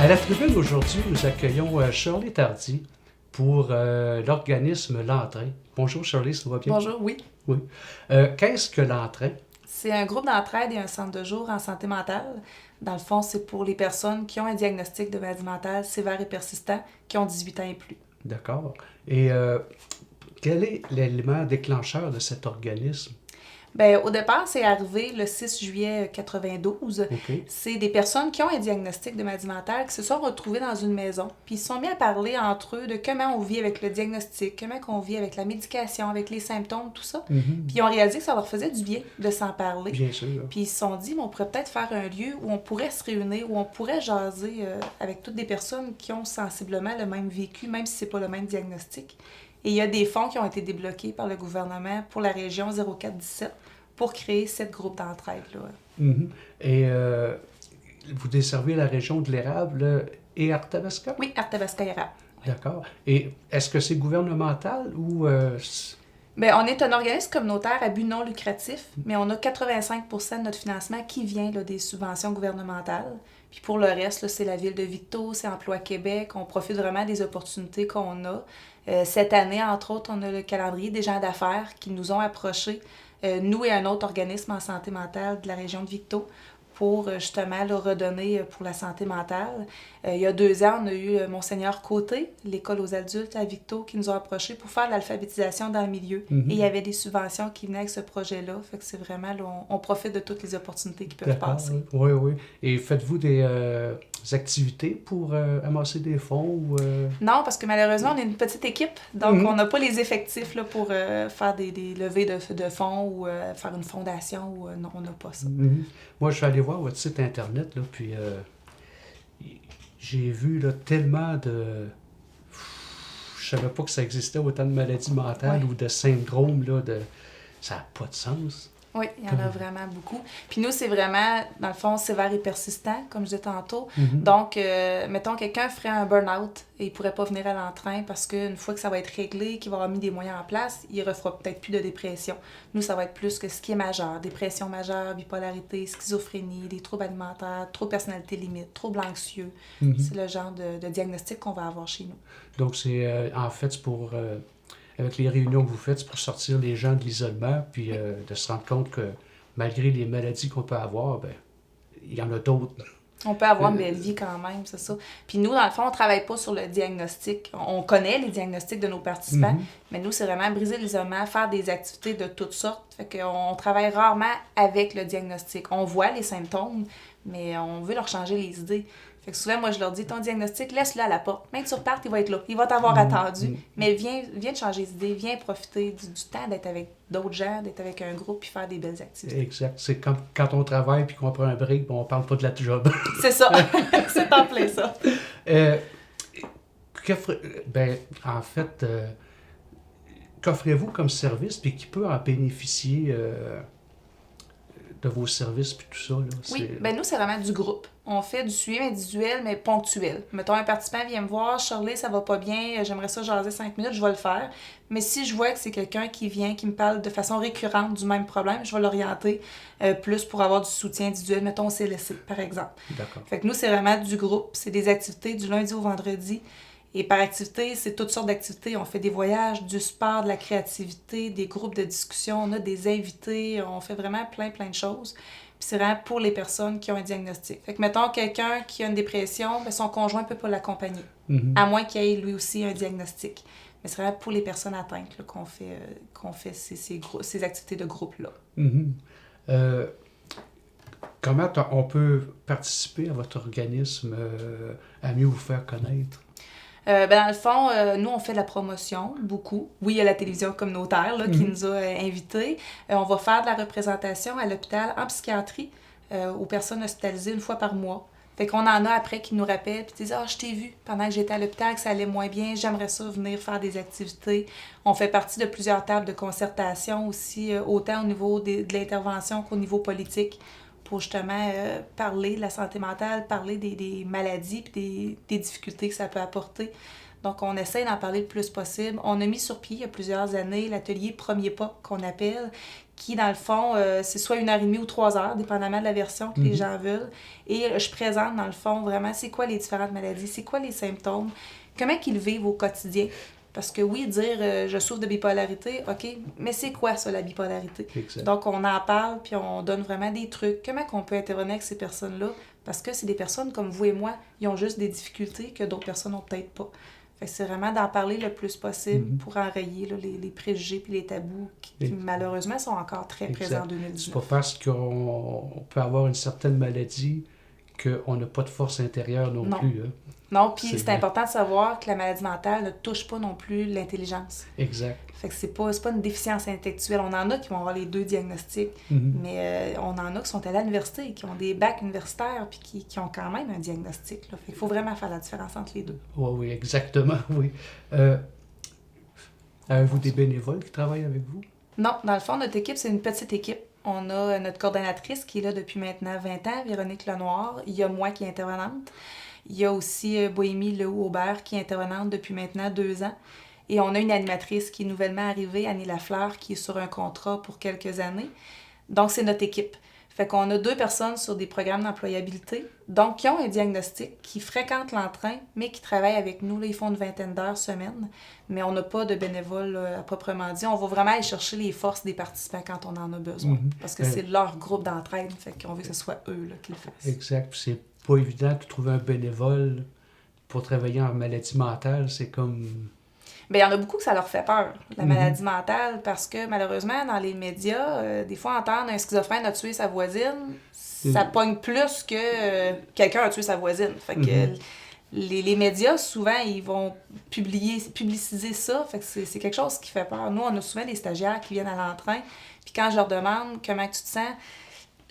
À la tribune aujourd'hui, nous accueillons Shirley Tardy pour l'organisme L'Entrain. Bonjour Shirley, ça va bien? Bonjour, oui. Oui. Qu'est-ce que L'Entrain? C'est un groupe d'entraide et un centre de jour en santé mentale. Dans le fond, c'est pour les personnes qui ont un diagnostic de maladie mentale sévère et persistant, qui ont 18 ans et plus. D'accord. Et quel est l'élément déclencheur de cet organisme? Bien, au départ, c'est arrivé le 6 juillet 92. OK. C'est des personnes qui ont un diagnostic de maladie mentale qui se sont retrouvées dans une maison. Puis ils se sont mis à parler entre eux de comment on vit avec le diagnostic, comment on vit avec la médication, avec les symptômes, tout ça. Puis ils ont réalisé que ça leur faisait du bien de s'en parler. Bien sûr. Puis ils se sont dit, on pourrait peut-être faire un lieu où on pourrait se réunir, où on pourrait jaser avec toutes des personnes qui ont sensiblement le même vécu, même si c'est pas le même diagnostic. Et il y a des fonds qui ont été débloqués par le gouvernement pour la région 0417 pour créer cette groupe d'entraide-là. Et vous desservez la région de l'Érable et Arthabasca? Oui, Arthabasca-Érable. D'accord. Et est-ce que c'est gouvernemental ou... Bien, on est un organisme communautaire à but non lucratif, mais on a 85% de notre financement qui vient là, des subventions gouvernementales. Puis pour le reste, là, c'est la ville de Victo, c'est Emploi Québec. On profite vraiment des opportunités qu'on a. Cette année, entre autres, on a le calendrier des gens d'affaires qui nous ont approchés, nous et un autre organisme en santé mentale de la région de Victo, pour justement là, redonner pour la santé mentale. Il y a 2 ans, on a eu Monseigneur Côté, l'école aux adultes à Victo, qui nous ont approchés pour faire de l'alphabétisation dans le milieu. Et il y avait des subventions qui venaient avec ce projet-là. Fait que c'est vraiment, là, on profite de toutes les opportunités qui peuvent passer. Oui, oui. Et faites-vous des activités pour amasser des fonds? Ou, Non, parce que malheureusement, on est une petite équipe, donc on n'a pas les effectifs là, pour faire des levées de fonds ou faire une fondation. Non, on n'a pas ça. Moi, je suis allé voir votre site Internet, là, puis j'ai vu là, tellement de... Je savais pas que ça existait autant de maladies mentales ou de syndromes, là, de... Ça n'a pas de sens. Oui, il y en a vraiment beaucoup. Puis nous, c'est vraiment, dans le fond, sévère et persistant, comme je disais tantôt. Donc, mettons, quelqu'un ferait un burn-out et il pourrait pas venir à l'entrain parce qu'une fois que ça va être réglé, qu'il va avoir mis des moyens en place, il ne refera peut-être plus de dépression. Nous, ça va être plus que ce qui est majeur. Dépression majeure, bipolarité, schizophrénie, des troubles alimentaires, troubles de personnalité limite, troubles anxieux. C'est le genre de diagnostic qu'on va avoir chez nous. Donc, c'est en fait, c'est pour... avec les réunions que vous faites, c'est pour sortir les gens de l'isolement, puis de se rendre compte que malgré les maladies qu'on peut avoir, ben il y en a d'autres. On peut avoir une belle vie quand même, c'est ça. Puis nous, dans le fond, on ne travaille pas sur le diagnostic. On connaît les diagnostics de nos participants, mais nous, c'est vraiment briser l'isolement, faire des activités de toutes sortes. Fait qu'on travaille rarement avec le diagnostic. On voit les symptômes, mais on veut leur changer les idées. Fait que souvent, moi, je leur dis, ton diagnostic, laisse-le à la porte. Même que tu repartes, il va être là. Il va t'avoir attendu. Mais viens te changer les idées. Viens profiter du temps d'être avec d'autres gens, d'être avec un groupe, puis faire des belles activités. Exact. C'est comme quand on travaille, puis qu'on prend un break, on parle pas de la job. C'est ça. C'est en plein ça. En fait, qu'offrez-vous comme service, puis qui peut en bénéficier de vos services, puis tout ça? Là? Oui, bien nous, c'est vraiment du groupe. On fait du suivi individuel, mais ponctuel. Mettons, un participant vient me voir, Shirley, ça va pas bien, j'aimerais ça jaser 5 minutes, je vais le faire. Mais si je vois que c'est quelqu'un qui vient, qui me parle de façon récurrente du même problème, je vais l'orienter plus pour avoir du soutien individuel, mettons au CLSC, par exemple. D'accord. Fait que nous, c'est vraiment du groupe. C'est des activités du lundi au vendredi. Et par activité, c'est toutes sortes d'activités. On fait des voyages, du sport, de la créativité, des groupes de discussion, on a des invités, on fait vraiment plein de choses. Puis c'est vraiment pour les personnes qui ont un diagnostic. Fait que, mettons, quelqu'un qui a une dépression, bien, son conjoint ne peut pas l'accompagner, à moins qu'il ait lui aussi un diagnostic. Mais c'est vraiment pour les personnes atteintes là, qu'on fait ces activités de groupe-là. Comment on peut participer à votre organisme à mieux vous faire connaître? Dans le fond, nous, on fait de la promotion, beaucoup. Oui, il y a la télévision communautaire là, qui nous a invités. On va faire de la représentation à l'hôpital en psychiatrie aux personnes hospitalisées une fois par mois. Fait qu'on en a après qui nous rappellent puis disent « Ah, je t'ai vu pendant que j'étais à l'hôpital, que ça allait moins bien, j'aimerais ça venir faire des activités. » On fait partie de plusieurs tables de concertation aussi, autant au niveau de l'intervention qu'au niveau politique, pour justement parler de la santé mentale, parler des maladies et des difficultés que ça peut apporter. Donc, on essaie d'en parler le plus possible. On a mis sur pied, il y a plusieurs années, l'atelier Premier Pas, qu'on appelle, qui, dans le fond, c'est soit 1h30 ou 3 heures, dépendamment de la version que les gens veulent. Et je présente, dans le fond, vraiment, c'est quoi les différentes maladies, c'est quoi les symptômes, comment ils vivent au quotidien. Parce que oui, dire je souffre de bipolarité, OK, mais c'est quoi ça, la bipolarité? Exact. Donc, on en parle, puis on donne vraiment des trucs. Comment on peut intervenir avec ces personnes-là? Parce que c'est des personnes comme vous et moi, ils ont juste des difficultés que d'autres personnes n'ont peut-être pas. Fait que c'est vraiment d'en parler le plus possible pour enrayer là, les préjugés et les tabous qui malheureusement sont encore très présents en 2019. C'est pas parce qu'on peut avoir une certaine maladie qu'on n'a pas de force intérieure non plus. Hein. Non, puis c'est important de savoir que la maladie mentale ne touche pas non plus l'intelligence. Exact. Fait que c'est pas une déficience intellectuelle. On en a qui vont avoir les deux diagnostics, mais on en a qui sont à l'université, qui ont des bacs universitaires, puis qui ont quand même un diagnostic. Là. Fait qu'il faut vraiment faire la différence entre les deux. Oui, exactement, oui. Avez-vous des bénévoles qui travaillent avec vous? Non, dans le fond, notre équipe, c'est une petite équipe. On a notre coordonnatrice qui est là depuis maintenant 20 ans, Véronique Lenoir. Il y a moi qui est intervenante. Il y a aussi Boémie Lehoux-Aubert qui est intervenante depuis maintenant 2 ans. Et on a une animatrice qui est nouvellement arrivée, Annie Lafleur, qui est sur un contrat pour quelques années. Donc, c'est notre équipe. Fait qu'on a 2 personnes sur des programmes d'employabilité, donc qui ont un diagnostic, qui fréquentent l'entrain, mais qui travaillent avec nous. Là, ils font une 20aine d'heures semaine, mais on n'a pas de bénévoles à proprement dit. On va vraiment aller chercher les forces des participants quand on en a besoin, parce que c'est leur groupe d'entraide, fait qu'on veut que ce soit eux là, qui le fassent. Exact. C'est pas évident de trouver un bénévole pour travailler en maladie mentale. C'est comme... Bien, il y en a beaucoup que ça leur fait peur, la maladie mentale, parce que malheureusement, dans les médias, des fois, entendre un schizophrène a tué sa voisine, ça pogne plus que quelqu'un a tué sa voisine. Fait que les médias, souvent, ils vont publiciser ça, fait que c'est quelque chose qui fait peur. Nous, on a souvent des stagiaires qui viennent à l'entrain, puis quand je leur demande comment tu te sens,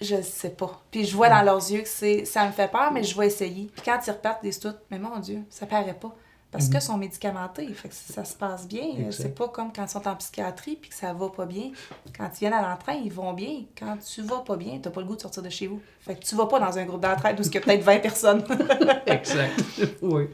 je ne sais pas. Puis je vois dans leurs yeux que ça me fait peur, mais je vais essayer. Puis quand ils repartent des stouts, mais mon Dieu, ça paraît pas. Parce qu'ils sont médicamentés, fait que ça se passe bien. Exact. C'est pas comme quand ils sont en psychiatrie puis que ça va pas bien. Quand ils viennent à l'entrain, ils vont bien. Quand tu vas pas bien, t'as pas le goût de sortir de chez vous. Fait que tu vas pas dans un groupe d'entraide où il y a peut-être 20 personnes. Exact. Oui.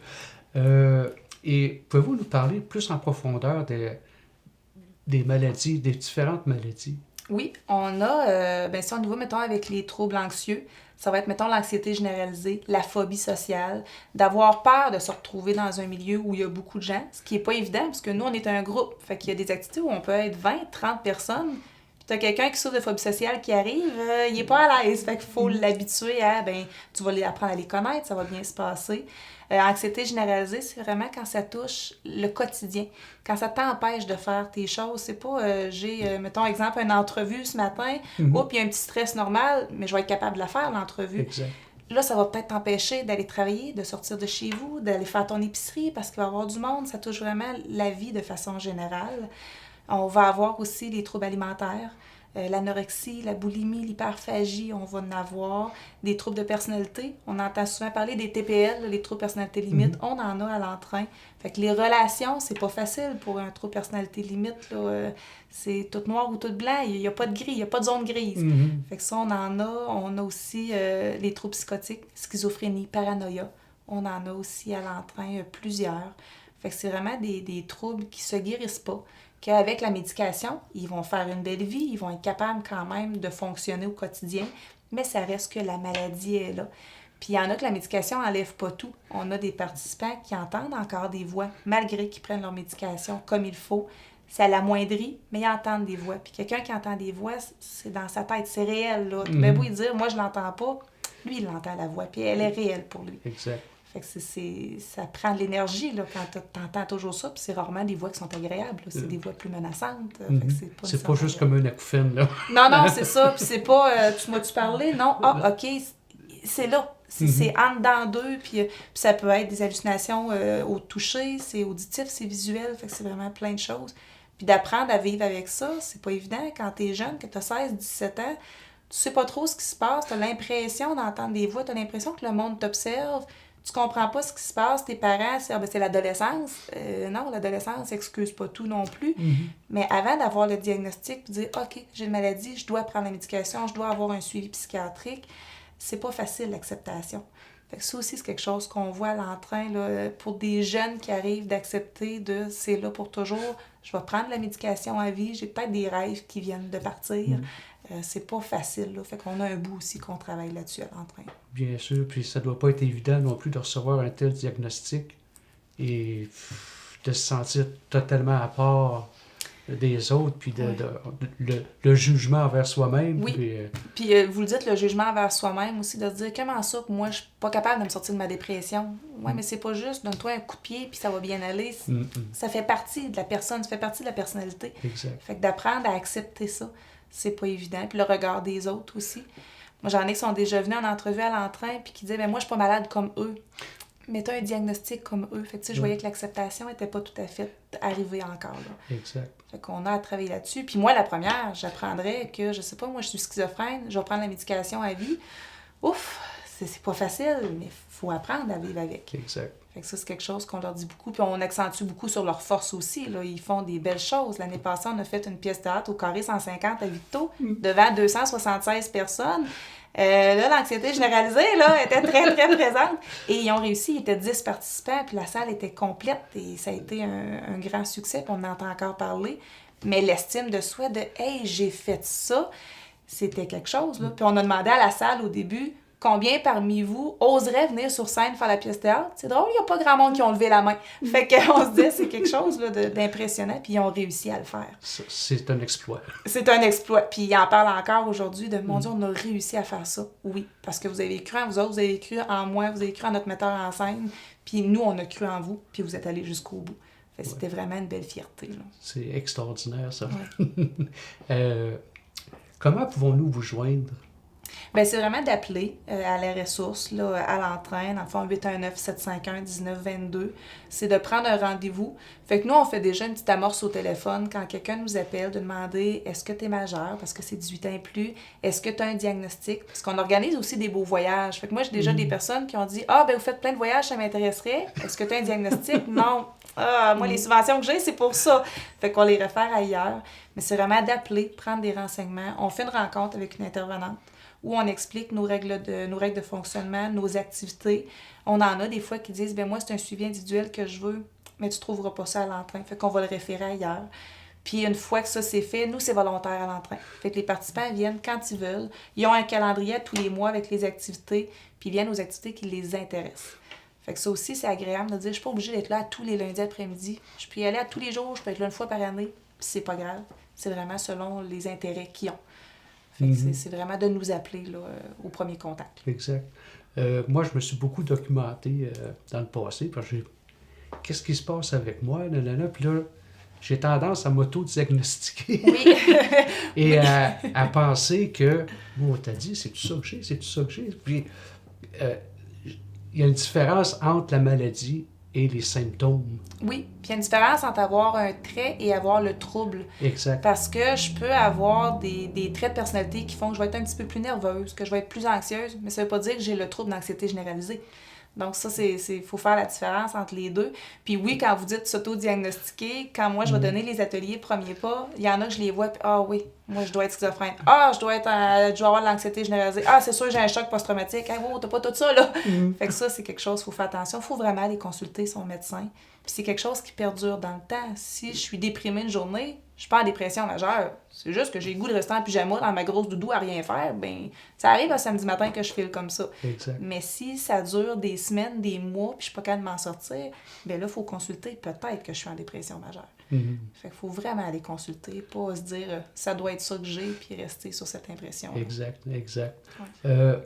Et pouvez-vous nous parler plus en profondeur des maladies, des différentes maladies? Oui, on a, si on y va, mettons, avec les troubles anxieux, ça va être, mettons, l'anxiété généralisée, la phobie sociale, d'avoir peur de se retrouver dans un milieu où il y a beaucoup de gens, ce qui n'est pas évident, parce que nous, on est un groupe. Fait qu'il y a des activités où on peut être 20, 30 personnes, puis t'as quelqu'un qui souffre de phobie sociale qui arrive, il est pas à l'aise. Fait qu'il faut l'habituer à, tu vas apprendre à les connaître, ça va bien se passer. Anxiété généralisée, c'est vraiment quand ça touche le quotidien, quand ça t'empêche de faire tes choses. C'est pas, mettons, exemple, une entrevue ce matin, puis il y a un petit stress normal, mais je vais être capable de la faire, l'entrevue. Exact. Là, ça va peut-être t'empêcher d'aller travailler, de sortir de chez vous, d'aller faire ton épicerie, parce qu'il va y avoir du monde. Ça touche vraiment la vie de façon générale. On va avoir aussi les troubles alimentaires. L'anorexie, la boulimie, l'hyperphagie, on va en avoir. Des troubles de personnalité. On entend souvent parler des TPL, les troubles de personnalité limite. On en a à l'entrain. Fait que les relations, c'est pas facile pour un trouble de personnalité limite. Là. C'est tout noir ou tout blanc. Il n'y a pas de gris, il n'y a pas de zone grise. Fait que ça, on en a. On a aussi les troubles psychotiques, schizophrénie, paranoïa. On en a aussi à l'entrain plusieurs. Fait que c'est vraiment des troubles qui se guérissent pas. Qu'avec la médication, ils vont faire une belle vie, ils vont être capables quand même de fonctionner au quotidien, mais ça reste que la maladie est là. Puis il y en a que la médication n'enlève pas tout. On a des participants qui entendent encore des voix, malgré qu'ils prennent leur médication comme il faut. Ça l'amoindrit, mais ils entendent des voix. Puis quelqu'un qui entend des voix, c'est dans sa tête, c'est réel. Là. Ben beau lui dire, moi je l'entends pas, lui il l'entend la voix, puis elle est réelle pour lui. Exact. Fait que ça prend de l'énergie là, quand tu entends toujours ça, puis c'est rarement des voix qui sont agréables. Là. C'est des voix plus menaçantes. Fait que c'est pas juste comme un acouphène, là. Non, c'est ça. Puis c'est pas tu m'as-tu parlé? Non. Ah, OK, c'est là. C'est en dedans d'eux. Puis ça peut être des hallucinations au toucher, c'est auditif, c'est visuel. Fait que c'est vraiment plein de choses. Puis d'apprendre à vivre avec ça, c'est pas évident. Quand t'es jeune, que t'as 16, 17 ans, tu sais pas trop ce qui se passe. T'as l'impression d'entendre des voix, t'as l'impression que le monde t'observe. Tu comprends pas ce qui se passe, tes parents, c'est l'adolescence. Non, l'adolescence n'excuse pas tout non plus. Mais avant d'avoir le diagnostic, de dire « OK, j'ai une maladie, je dois prendre la médication, je dois avoir un suivi psychiatrique », c'est pas facile, l'acceptation. Fait que ça aussi, c'est quelque chose qu'on voit à l'entrain, là, pour des jeunes qui arrivent d'accepter de c'est là pour toujours, je vais prendre la médication à vie, j'ai peut-être des rêves qui viennent de partir. C'est pas facile, là. Fait qu'on a un bout aussi qu'on travaille là-dessus à l'entrain. Bien sûr, puis ça doit pas être évident non plus de recevoir un tel diagnostic et de se sentir totalement à part des autres, puis le jugement envers soi-même. Oui. Puis vous le dites, le jugement envers soi-même aussi, de se dire comment ça que moi je suis pas capable de me sortir de ma dépression. Ouais, mais c'est pas juste, donne-toi un coup de pied puis ça va bien aller. Ça fait partie de la personne, ça fait partie de la personnalité. Exact. Fait que d'apprendre à accepter ça, c'est pas évident. Puis le regard des autres aussi. Moi, j'en ai qui sont déjà venus en entrevue à l'entrain puis qui disaient, mais moi, je suis pas malade comme eux. Mais tu as un diagnostic comme eux. Fait que, tu sais, je voyais que l'acceptation n'était pas tout à fait arrivée encore. Là. Exact. Fait qu'on a à travailler là-dessus. Puis moi, la première, j'apprendrais que, je sais pas, moi, je suis schizophrène, je vais prendre la médication à vie. Ouf, c'est pas facile, mais il faut apprendre à vivre avec. Exact. Fait que ça, c'est quelque chose qu'on leur dit beaucoup. Puis on accentue beaucoup sur leur force aussi. Là. Ils font des belles choses. L'année passée, on a fait une pièce de théâtre au Carré 150 à Victo, devant 276 personnes. Là, l'anxiété généralisée là, était très, très présente. Et ils ont réussi. Il était 10 participants, puis la salle était complète. Et ça a été un grand succès, puis on en entend encore parler. Mais l'estime de soi, de « Hey, j'ai fait ça », c'était quelque chose. Là. Puis on a demandé à la salle au début, combien parmi vous oserait venir sur scène faire la pièce de théâtre? C'est drôle, il n'y a pas grand monde qui ont levé la main. Fait qu'on se dit, c'est quelque chose là, d'impressionnant, puis ils ont réussi à le faire. C'est un exploit. C'est un exploit. Puis ils en parlent encore aujourd'hui de, mon Dieu, on a réussi à faire ça. Oui, parce que vous avez cru en vous autres, vous avez cru en moi, vous avez cru en notre metteur en scène, puis nous, on a cru en vous, puis vous êtes allés jusqu'au bout. Fait que c'était vraiment une belle fierté. Là. C'est extraordinaire, ça. Ouais. Comment pouvons-nous vous joindre? Bien, c'est vraiment d'appeler à la ressource, là, à l'entrain, dans le fond 819-751-1922. C'est de prendre un rendez-vous. Fait que nous, on fait déjà une petite amorce au téléphone quand quelqu'un nous appelle, de demander est-ce que tu es majeur, parce que c'est 18 ans et plus, est-ce que tu as un diagnostic? Parce qu'on organise aussi des beaux voyages. Fait que moi, j'ai déjà des personnes qui ont dit ah, ben vous faites plein de voyages, ça m'intéresserait. Est-ce que tu as un diagnostic? Non. Ah, moi, les subventions que j'ai, c'est pour ça. Fait qu'on les réfère ailleurs. Mais c'est vraiment d'appeler, prendre des renseignements. On fait une rencontre avec une intervenante où on explique nos règles de fonctionnement, nos activités. On en a des fois qui disent, ben moi, c'est un suivi individuel que je veux, mais tu ne trouveras pas ça à l'entrain. Fait qu'on va le référer ailleurs. Puis une fois que ça c'est fait, nous, c'est volontaire à l'entrain. Fait que les participants viennent quand ils veulent. Ils ont un calendrier tous les mois avec les activités, puis ils viennent aux activités qui les intéressent. Fait que ça aussi, c'est agréable de dire, je suis pas obligée d'être là tous les lundis après-midi. Je peux y aller à tous les jours, je peux être là une fois par année, puis c'est pas grave. C'est vraiment selon les intérêts qu'ils ont. Fait que c'est vraiment de nous appeler là, au premier contact. Exact. Moi, je me suis beaucoup documenté dans le passé, parce que qu'est-ce qui se passe avec moi, nanana, puis là, j'ai tendance à m'auto-diagnostiquer. Oui. Et à penser que, bon, t'as dit, c'est tout ça que j'ai, c'est tout ça que j'ai. Puis, il y a une différence entre la maladie et les symptômes. Oui, puis il y a une différence entre avoir un trait et avoir le trouble. Exact. Parce que je peux avoir des traits de personnalité qui font que je vais être un petit peu plus nerveuse, que je vais être plus anxieuse, mais ça veut pas dire que j'ai le trouble d'anxiété généralisée. Donc ça, faut faire la différence entre les deux. Puis oui, quand vous dites s'auto-diagnostiquer, quand moi je vais donner les ateliers premier pas, il y en a que je les vois, puis ah oui, moi je dois être schizophrène. Ah, je dois avoir de l'anxiété généralisée. Ah, c'est sûr, j'ai un choc post-traumatique. Ah, wow, t'as pas tout ça, là. Fait que ça, c'est quelque chose, il faut faire attention. Il faut vraiment aller consulter son médecin. Puis c'est quelque chose qui perdure dans le temps. Si je suis déprimée une journée, je suis pas en dépression majeure. C'est juste que j'ai le goût de rester en pyjama dans ma grosse doudou à rien faire. Ben, ça arrive un samedi matin que je file comme ça. Exact. Mais si ça dure des semaines, des mois, puis je suis pas capable de m'en sortir, ben là, il faut consulter. Peut-être que je suis en dépression majeure. Fait qu'il faut vraiment aller consulter, pas se dire ça doit être ça que j'ai, puis rester sur cette impression. Exact, exact. Ouais.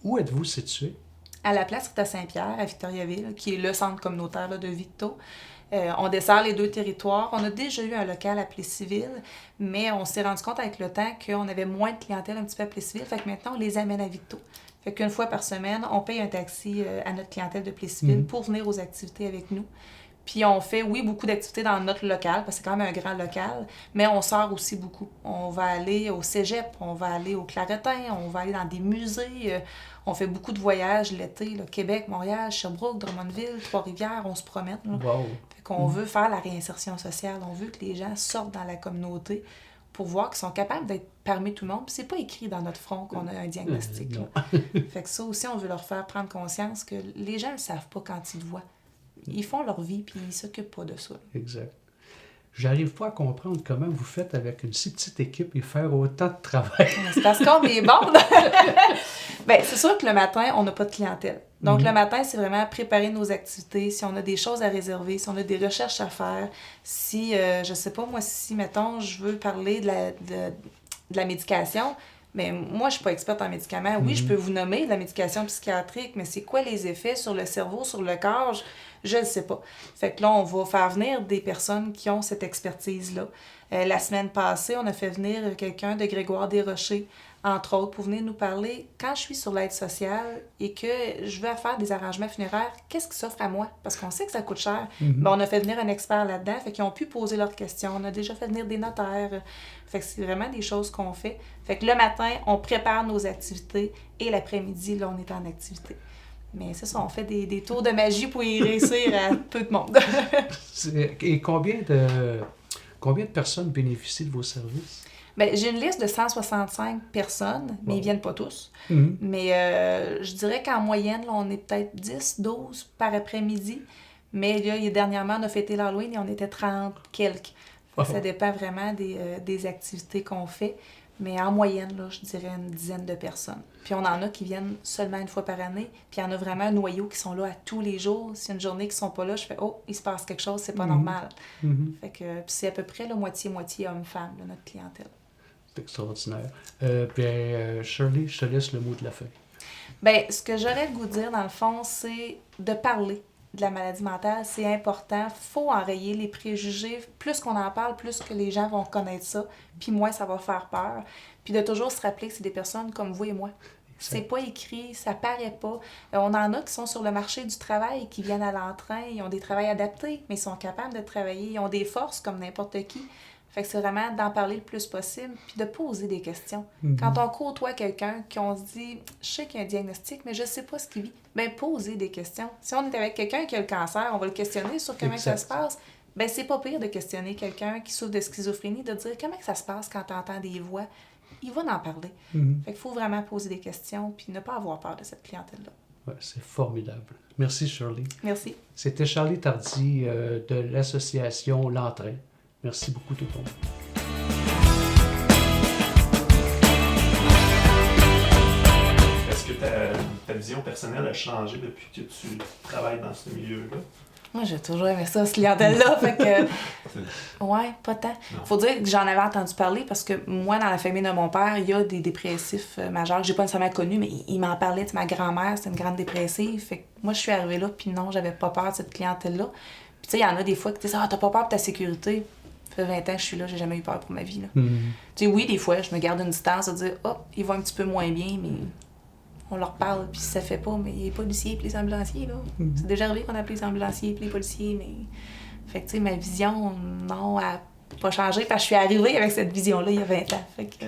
Où êtes-vous situé? À la place Rita Saint-Pierre, à Victoriaville, qui est le centre communautaire là, de Victo. On dessert les deux territoires. On a déjà eu un local à Plessisville, mais on s'est rendu compte avec le temps qu'on avait moins de clientèle un petit peu à Plessisville. Fait que maintenant, on les amène à Victo. Fait qu'une fois par semaine, on paye un taxi à notre clientèle de Plessisville pour venir aux activités avec nous. Puis on fait, oui, beaucoup d'activités dans notre local, parce que c'est quand même un grand local, mais on sort aussi beaucoup. On va aller au cégep, on va aller au Claretin, on va aller dans des musées. On fait beaucoup de voyages l'été, là, Québec, Montréal, Sherbrooke, Drummondville, Trois-Rivières, on se promène. Là. Wow. Fait qu'on veut faire la réinsertion sociale, on veut que les gens sortent dans la communauté. pour voir qu'ils sont capables d'être parmi tout le monde. Puis c'est pas écrit dans notre front qu'on a un diagnostic. Là. Fait que ça aussi, on veut leur faire prendre conscience que les gens ne le savent pas quand ils le voient. Ils font leur vie, puis ils s'occupent pas de ça. Exact. J'arrive pas à comprendre comment vous faites avec une si petite équipe et faire autant de travail. C'est parce qu'on est bon. Bien, c'est sûr que le matin, on n'a pas de clientèle. Donc, le matin, c'est vraiment préparer nos activités. Si on a des choses à réserver, si on a des recherches à faire, si, je sais pas, moi, si, mettons, je veux parler de la médication, mais moi, je suis pas experte en médicaments. Oui, je peux vous nommer de la médication psychiatrique, mais c'est quoi les effets sur le cerveau, sur le corps? Je ne sais pas. Fait que là, on va faire venir des personnes qui ont cette expertise-là. La semaine passée, on a fait venir quelqu'un de Grégoire Desrochers, entre autres, pour venir nous parler, quand je suis sur l'aide sociale et que je veux faire des arrangements funéraires, qu'est-ce qui s'offre à moi? Parce qu'on sait que ça coûte cher. Ben, on a fait venir un expert là-dedans, fait qu'ils ont pu poser leurs questions. On a déjà fait venir des notaires. Fait que c'est vraiment des choses qu'on fait. Fait que le matin, on prépare nos activités et l'après-midi, là, on est en activité. Mais c'est ça, on fait des tours de magie pour y réussir à peu de monde. Et combien de personnes bénéficient de vos services? Bien, j'ai une liste de 165 personnes, mais ils ne viennent pas tous. Mais je dirais qu'en moyenne, là, on est peut-être 10, 12 par après-midi. Mais là, dernièrement, on a fêté l'Halloween et on était 30 quelques. Ça dépend vraiment des activités qu'on fait. Mais en moyenne, là, je dirais une dizaine de personnes. Puis on en a qui viennent seulement une fois par année. Puis il y en a vraiment un noyau qui sont là à tous les jours. S'il y a une journée qui ne sont pas là, je fais « Oh, il se passe quelque chose, c'est pas normal. » Fait que puis c'est à peu près là, moitié-moitié homme-femme, là, notre clientèle. C'est extraordinaire. Shirley, je te laisse le mot de la fin. Bien, ce que j'aurais le goût de dire, dans le fond, c'est de parler de la maladie mentale. C'est important. Il faut enrayer les préjugés. Plus qu'on en parle, plus que les gens vont connaître ça. Puis moins, ça va faire peur. Puis de toujours se rappeler que c'est des personnes comme vous et moi. C'est pas écrit, ça paraît pas. On en a qui sont sur le marché du travail, qui viennent à l'entrain, ils ont des travails adaptés, mais ils sont capables de travailler. Ils ont des forces comme n'importe qui. Fait que c'est vraiment d'en parler le plus possible, puis de poser des questions. Quand on côtoie quelqu'un, qu'on se dit « Je sais qu'il y a un diagnostic, mais je sais pas ce qu'il vit », bien, poser des questions. Si on est avec quelqu'un qui a le cancer, on va le questionner sur comment ça se passe. Bien, c'est pas pire de questionner quelqu'un qui souffre de schizophrénie, de dire « Comment ça se passe quand tu entends des voix? » Il va en parler. Fait qu'il faut vraiment poser des questions, puis ne pas avoir peur de cette clientèle-là. Ouais, c'est formidable. Merci, Shirley. Merci. C'était Charlie Tardy de l'association L'Entrain. Merci beaucoup tout le monde. Est-ce que ta vision personnelle a changé depuis que tu travailles dans ce milieu-là? Moi, j'ai toujours aimé ça, cette clientèle-là. Fait que. Ouais, pas tant. Faut dire que j'en avais entendu parler parce que moi, dans la famille de mon père, il y a des dépressifs majeurs que j'ai pas nécessairement connus, mais il m'en parlait. Ma grand-mère, c'était une grande dépressive. Fait que moi, je suis arrivée là, puis non, j'avais pas peur de cette clientèle-là. Puis tu sais, il y en a des fois qui disent « Ah, t'as pas peur pour ta sécurité? » Ça fait 20 ans que je suis là, j'ai jamais eu peur pour ma vie. Là. Tu sais, oui, des fois, je me garde une distance à dire « Oh, il va un petit peu moins bien, mais on leur parle, puis ça fait pas, mais les policiers et les ambulanciers, là. C'est déjà arrivé qu'on appelle les ambulanciers et les policiers, mais... Fait que, tu sais, ma vision, non, elle n'a pas changé, parce que je suis arrivée avec cette vision-là il y a 20 ans. Fait que...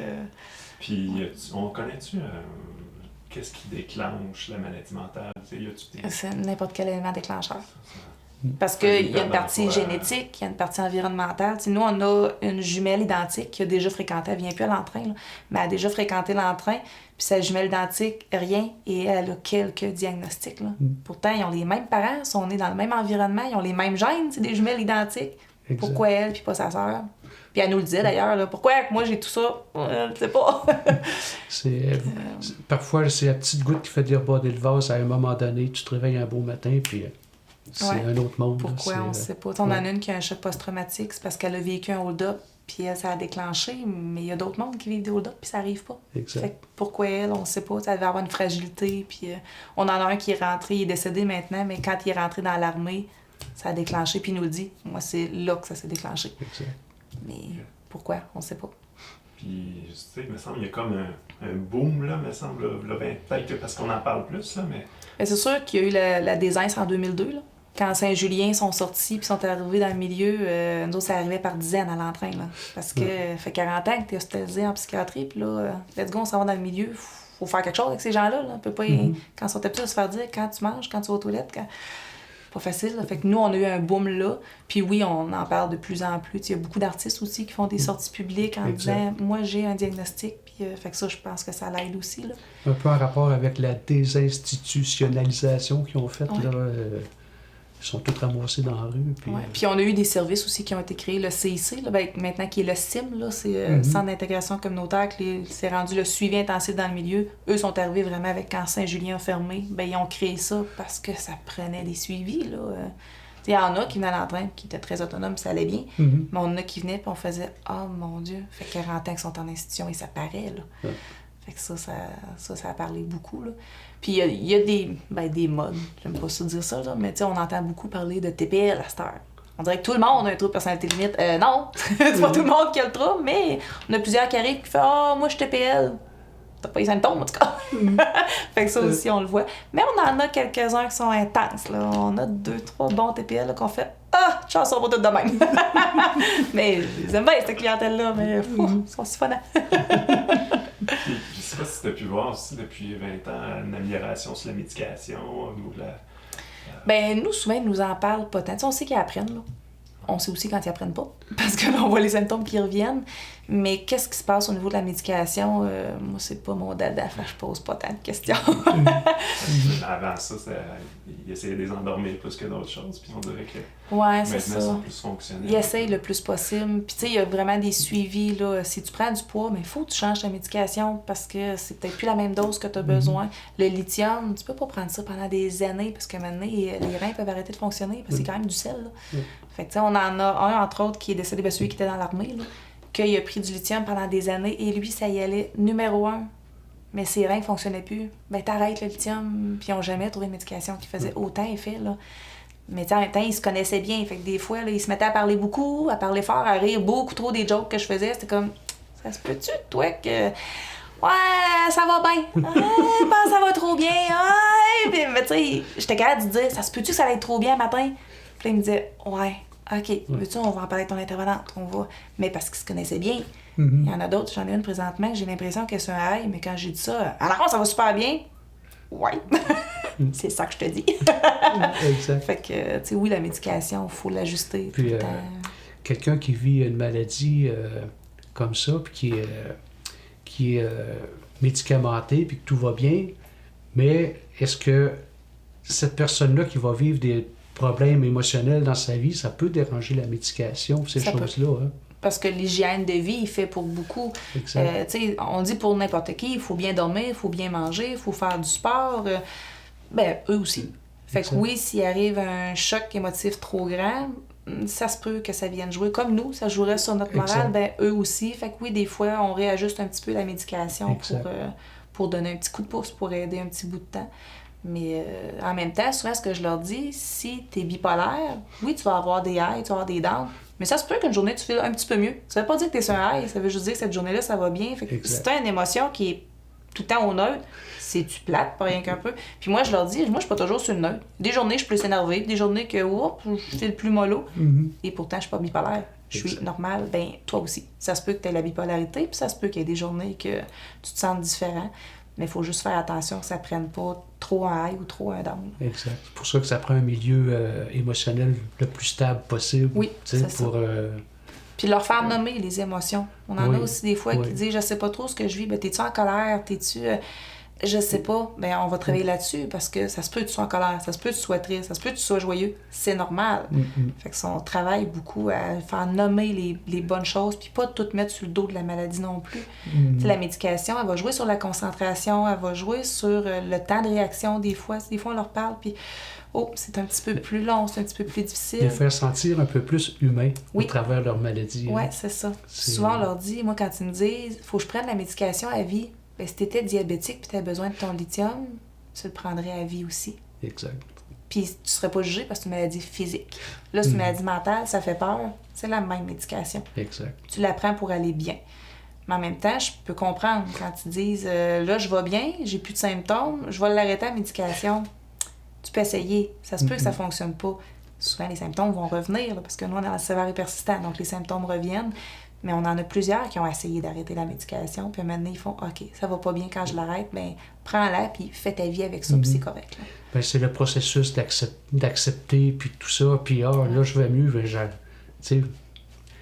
Puis, on connaît-tu qu'est-ce qui déclenche la maladie mentale? C'est n'importe quel élément déclencheur. Parce qu'il y a une partie génétique, il y a une partie environnementale. T'sais, nous, on a une jumelle identique qui a déjà fréquenté, elle ne vient plus à l'entrain, là, mais elle a déjà fréquenté l'entrain, puis sa jumelle identique, rien, et elle a quelques diagnostics. Là. Pourtant, ils ont les mêmes parents, ils sont nés dans le même environnement, ils ont les mêmêmes gènes, c'est des jumelles identiques. Exact. Pourquoi elle, puis pas sa sœur? Puis elle nous le disait d'ailleurs, là, pourquoi moi j'ai tout ça? Je ne sais pas. Parfois, c'est la petite goutte qui fait déborder le vase à un moment donné, tu te réveilles un beau matin, puis... C'est un autre monde. Pourquoi, on ne sait pas. On en a une qui a un choc post-traumatique, c'est parce qu'elle a vécu un hold-up, puis elle, ça a déclenché, mais il y a d'autres mondes qui vivent des hold-up, puis ça n'arrive pas. Exact. Fait que pourquoi elle, on ne sait pas. Elle devait avoir une fragilité, puis on en a un qui est rentré, il est décédé maintenant, mais quand il est rentré dans l'armée, ça a déclenché, puis il nous le dit. Moi, c'est là que ça s'est déclenché. Exact. Mais pourquoi, on ne sait pas. Puis, tu sais, il me semble qu'il y a comme un boom, là, me semble, là, peut-être que parce qu'on en parle plus, là, mais... Mais c'est sûr qu'il y a eu la désince en 2002, là. Quand Saint-Julien sont sortis puis sont arrivés dans le milieu, nous autres, ça arrivait par dizaines à l'entrain, là. Parce que ça fait 40 ans que t'es hospitalisé en psychiatrie, puis là, let's go, on s'en va dans le milieu, faut faire quelque chose avec ces gens-là, là. On peut pas, quand ils sont petits, se faire dire quand tu manges, quand tu vas aux toilettes, pas facile. Là. Fait que nous, on a eu un boom là. Puis oui, on en parle de plus en plus. Il y a beaucoup d'artistes aussi qui font des sorties publiques en disant « Moi, j'ai un diagnostic. » Puis fait que ça, je pense que ça l'aide aussi. Là. Un peu en rapport avec la désinstitutionnalisation qu'ils ont faite. Là, ils sont tous ramassés dans la rue. Puis, puis on a eu des services aussi qui ont été créés. Le CIC, là, maintenant qui est le CIM, là, c'est Centre d'intégration communautaire, c'est rendu le suivi intensif dans le milieu. Eux sont arrivés vraiment avec quand Saint-Julien a fermé. Ils ont créé ça parce que ça prenait des suivis. Là. Il y en a qui venaient à l'entraîne, qui étaient très autonomes, ça allait bien. Mais on en a qui venaient, puis on faisait « Oh mon Dieu! » Fait 40 ans qu'ils sont en institution et ça paraît. Là. Fait que ça a parlé beaucoup. Là. Puis il y a des modes, j'aime pas ça dire ça, là, mais on entend beaucoup parler de TPL à cette heure. On dirait que tout le monde a un trouble de personnalité limite. Non, c'est pas tout le monde qui a le trouble, mais on a plusieurs qui arrivent qui font « Ah, moi je suis TPL. » T'as pas les symptômes, en tout cas. Fait que ça aussi, on le voit. Mais on en a quelques-uns qui sont intenses. Là. On a 2-3 bons TPL là, qu'on fait « Ah, chanson pour tout de même. » Mais ils aiment bien cette clientèle-là, mais ils sont siphonnants. Puis, je sais pas si tu as pu voir aussi depuis 20 ans une amélioration sur la médication au niveau de la... Nous, souvent, ils nous en parlent pas tant. T'sais, on sait qu'ils apprennent, là. On sait aussi quand ils apprennent pas, parce que là, on voit les symptômes qui reviennent. Mais qu'est-ce qui se passe au niveau de la médication? Moi, c'est pas mon dada, je pose pas tant de questions. Avant ça, ils essayaient de les endormir plus que d'autres choses, puis on dirait que ouais, c'est maintenant, ça. ils sont plus fonctionnels. Ils essayent le plus possible. Puis, tu sais, il y a vraiment des suivis, là. Si tu prends du poids, mais il faut que tu changes ta médication parce que c'est peut-être plus la même dose que tu as besoin. Le lithium, tu peux pas prendre ça pendant des années parce que maintenant, les reins peuvent arrêter de fonctionner parce que c'est quand même du sel, là. Fait que, tu sais, on en a un, entre autres, qui est décédé, celui qui était dans l'armée, là, qu'il a pris du lithium pendant des années et lui, ça y allait numéro 1. Mais ses reins ne fonctionnaient plus. T'arrêtes le lithium, puis ils n'ont jamais trouvé une médication qui faisait autant effet, là. Mais en même temps, ils se connaissaient bien. Fait que des fois, là, ils se mettaient à parler beaucoup, à parler fort, à rire beaucoup trop des jokes que je faisais. C'était comme, ça se peut-tu, toi, que... Ouais, ça va bien. Ça va trop bien. Ouais. Mais tu sais, j'étais capable de dire, ça se peut-tu que ça allait être trop bien le matin? Puis là, il me disait, ouais, OK, veux-tu, on va en parler avec ton intervenante. On va. Mais parce qu'ils se connaissaient bien. Il y en a d'autres, j'en ai une présentement, que j'ai l'impression qu'elle est sur un high, mais quand j'ai dit ça, alors ça va super bien. Ouais. C'est ça que je te dis. Exact. Fait que, tu sais, oui, la médication, il faut l'ajuster. Puis, quelqu'un qui vit une maladie comme ça, puis qui est médicamenté, puis que tout va bien, mais est-ce que cette personne-là qui va vivre des problèmes émotionnels dans sa vie, ça peut déranger la médication, ces choses-là? Hein? Parce que l'hygiène de vie, il fait pour beaucoup. On dit pour n'importe qui, il faut bien dormir, il faut bien manger, il faut faire du sport. Eux aussi. Fait que oui, s'il arrive un choc émotif trop grand, ça se peut que ça vienne jouer. Comme nous, ça jouerait sur notre morale, eux aussi. Fait que oui, des fois, on réajuste un petit peu la médication pour donner un petit coup de pouce, pour aider un petit bout de temps. Mais en même temps, souvent, ce que je leur dis, si tu es bipolaire, oui, tu vas avoir des highs, tu vas avoir des downs, mais ça se peut qu'une journée, tu files un petit peu mieux. Ça veut pas dire que tu es sur un high, ça veut juste dire que cette journée-là, ça va bien. Fait que si tu as une émotion qui est tout le temps au neutre, c'est-tu plate, pas rien qu'un peu. Puis moi, je leur dis, moi, je suis pas toujours sur le neutre. Des journées, je suis plus énervée, des journées que, je file plus mollo. Et pourtant, je suis pas bipolaire. Je suis normale. Toi aussi. Ça se peut que tu aies la bipolarité, puis ça se peut qu'il y ait des journées que tu te sens différent. Mais il faut juste faire attention que ça ne prenne pas trop un high ou trop un down. Exact. C'est pour ça que ça prend un milieu émotionnel le plus stable possible. Oui, c'est pour, ça. Puis leur faire nommer les émotions. On en a aussi des fois qui disent « Je sais pas trop ce que je vis. T'es-tu en colère? T'es-tu... Je sais pas. » On va travailler là-dessus parce que ça se peut que tu sois en colère, ça se peut que tu sois triste, ça se peut que tu sois joyeux. C'est normal. Fait que on travaille beaucoup à faire nommer les bonnes choses puis pas tout mettre sur le dos de la maladie non plus. La médication, elle va jouer sur la concentration, elle va jouer sur le temps de réaction des fois. Des fois, on leur parle puis c'est un petit peu plus long, c'est un petit peu plus difficile. Les faire sentir un peu plus humains à travers leur maladie. Oui, c'est ça. Souvent, on leur dit, moi, quand ils me disent « Faut que je prenne la médication à vie », si tu étais diabétique et tu avais besoin de ton lithium, tu le prendrais à vie aussi. Exact. Puis tu ne serais pas jugé parce que c'est une maladie physique. Là, c'est une maladie mentale, ça fait peur. C'est la même médication. Exact. Tu la prends pour aller bien. Mais en même temps, je peux comprendre quand ils disent là, je vais bien, j'ai plus de symptômes, je vais l'arrêter la médication. Tu peux essayer. Ça se peut que ça ne fonctionne pas. Souvent, les symptômes vont revenir là, parce que nous, on est en sévère et persistant, donc les symptômes reviennent. Mais on en a plusieurs qui ont essayé d'arrêter la médication, puis maintenant ils font « OK, ça va pas bien quand je l'arrête, bien, prends-la, puis fais ta vie avec ça, puis c'est correct. » Ben, c'est le processus d'accepter, puis tout ça, puis là, je vais mieux, tu sais,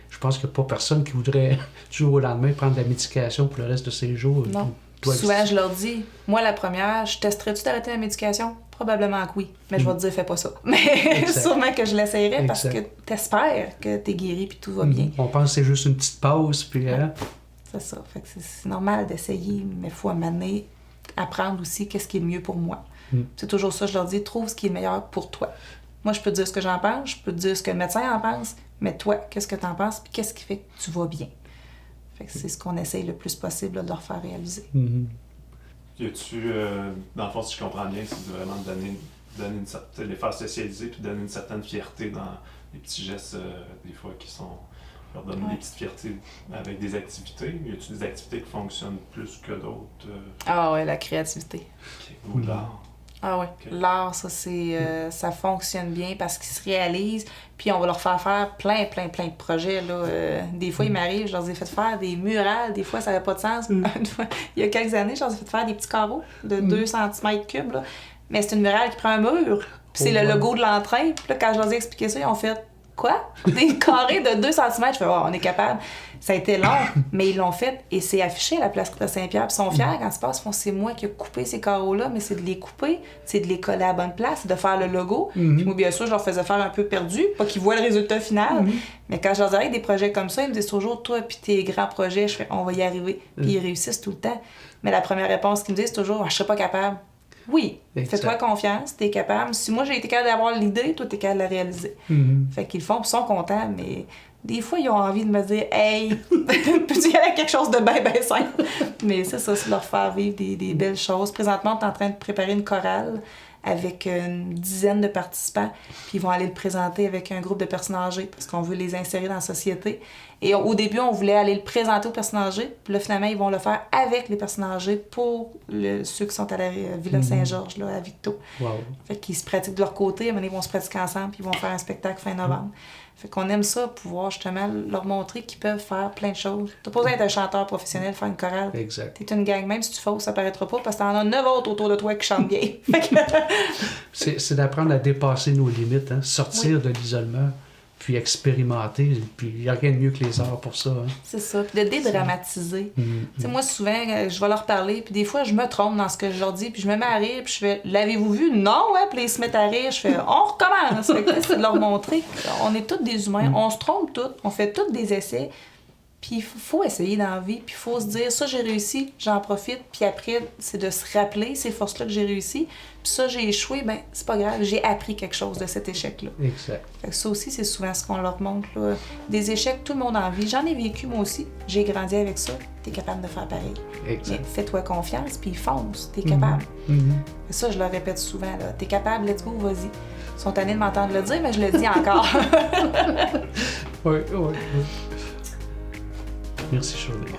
je pense qu'il n'y a pas personne qui voudrait du jour au lendemain prendre de la médication pour le reste de ses jours. Non. Souvent, je leur dis, moi, la première, je testerais-tu d'arrêter la médication? Probablement que oui. Mais je vais te dire, fais pas ça. Mais sûrement que je l'essayerais parce que t'espères que t'es guéri puis tout va bien. On pense que c'est juste une petite pause, puis... C'est ça. Fait que c'est normal d'essayer, mais il faut à un moment donné apprendre aussi qu'est-ce qui est le mieux pour moi. C'est toujours ça, je leur dis, trouve ce qui est le meilleur pour toi. Moi, je peux te dire ce que j'en pense, je peux te dire ce que le médecin en pense, mais toi, qu'est-ce que t'en penses, puis qu'est-ce qui fait que tu vas bien. Fait que c'est ce qu'on essaye le plus possible là, de leur faire réaliser. Y a-tu, dans le fond, si je comprends bien, c'est vraiment de donner une certaine, les faire socialiser puis donner une certaine fierté dans les petits gestes, des fois, qui sont... leur donner des petites fiertés avec des activités. Y a-tu des activités qui fonctionnent plus que d'autres? Ah ouais, la créativité. Okay. Ou l'art? Ah oui, l'art, ça, ça fonctionne bien parce qu'ils se réalisent, puis on va leur faire plein de projets. Là. Des fois, ils m'arrivent, je leur ai fait faire des murales, des fois, ça n'avait pas de sens. Une fois, il y a quelques années, je leur ai fait faire des petits carreaux de 2 cm3, là. Mais c'est une murale qui prend un mur, puis c'est le logo de l'entrain. Puis là, quand je leur ai expliqué ça, ils ont fait « Quoi? Des carrés de 2 cm? » Je fais « Oh, on est capable. » Ça a été long, mais ils l'ont fait et c'est affiché à la place de Saint-Pierre. Puis ils sont fiers quand ça se passe. Ils font, c'est moi qui ai coupé ces carreaux-là, mais c'est de les couper, c'est de les coller à la bonne place, de faire le logo. Puis moi, bien sûr, je leur faisais faire un peu perdu, pas qu'ils voient le résultat final. Mais quand je leur dis des projets comme ça, ils me disent toujours, toi, puis tes grands projets, je fais, on va y arriver. Puis ils réussissent tout le temps. Mais la première réponse qu'ils me disent, c'est toujours, je serais pas capable. Oui, fais-toi confiance, t'es capable. Si moi j'ai été capable d'avoir l'idée, toi t'es capable de la réaliser. Fait qu'ils le font, puis ils sont contents, mais des fois ils ont envie de me dire « Hey, peux-tu y aller à quelque chose de bien simple? » Mais c'est ça, c'est leur faire vivre des belles choses. Présentement, on est en train de préparer une chorale avec une dizaine de participants, puis ils vont aller le présenter avec un groupe de personnes âgées parce qu'on veut les insérer dans la société. Et au début, on voulait aller le présenter aux personnes âgées, puis là, finalement, ils vont le faire avec les personnes âgées pour ceux qui sont à la Villa Saint-Georges, là, à Victo. Wow. Fait qu'ils se pratiquent de leur côté, à un moment donné, ils vont se pratiquer ensemble, puis ils vont faire un spectacle fin novembre. Fait qu'on aime ça, pouvoir justement leur montrer qu'ils peuvent faire plein de choses. T'as pas besoin d'être un chanteur professionnel, faire une chorale. Exact. T'es une gang, même si tu fausses, ça paraîtra pas, parce que t'en as 9 autres autour de toi qui chantent bien. C'est d'apprendre à dépasser nos limites, hein? Sortir de l'isolement, puis expérimenter, puis il n'y a rien de mieux que les arts pour ça. Hein? C'est ça, puis de dédramatiser. Tu sais, moi, souvent, je vais leur parler, puis des fois, je me trompe dans ce que je leur dis, puis je me mets à rire, puis je fais « L'avez-vous vu? » Non, ouais, puis ils se mettent à rire, je fais « On recommence! » C'est de leur montrer qu'on est tous des humains, on se trompe tous, on fait tous des essais, puis il faut essayer dans la vie, puis il faut se dire « Ça, j'ai réussi, j'en profite. » Puis après, c'est de se rappeler ces forces-là que j'ai réussi. Puis ça, j'ai échoué, ben c'est pas grave, j'ai appris quelque chose de cet échec-là. Exact. Fait que ça aussi, c'est souvent ce qu'on leur montre, là. Des échecs, tout le monde en vit. J'en ai vécu, moi aussi. J'ai grandi avec ça. T'es capable de faire pareil. Exact. Mais fais-toi confiance, puis fonce. T'es capable. Et ça, je le répète souvent, là. T'es capable, let's go, vas-y. Ils sont tannés de m'entendre le dire, mais je le dis encore. Oui. Merci, Shirley.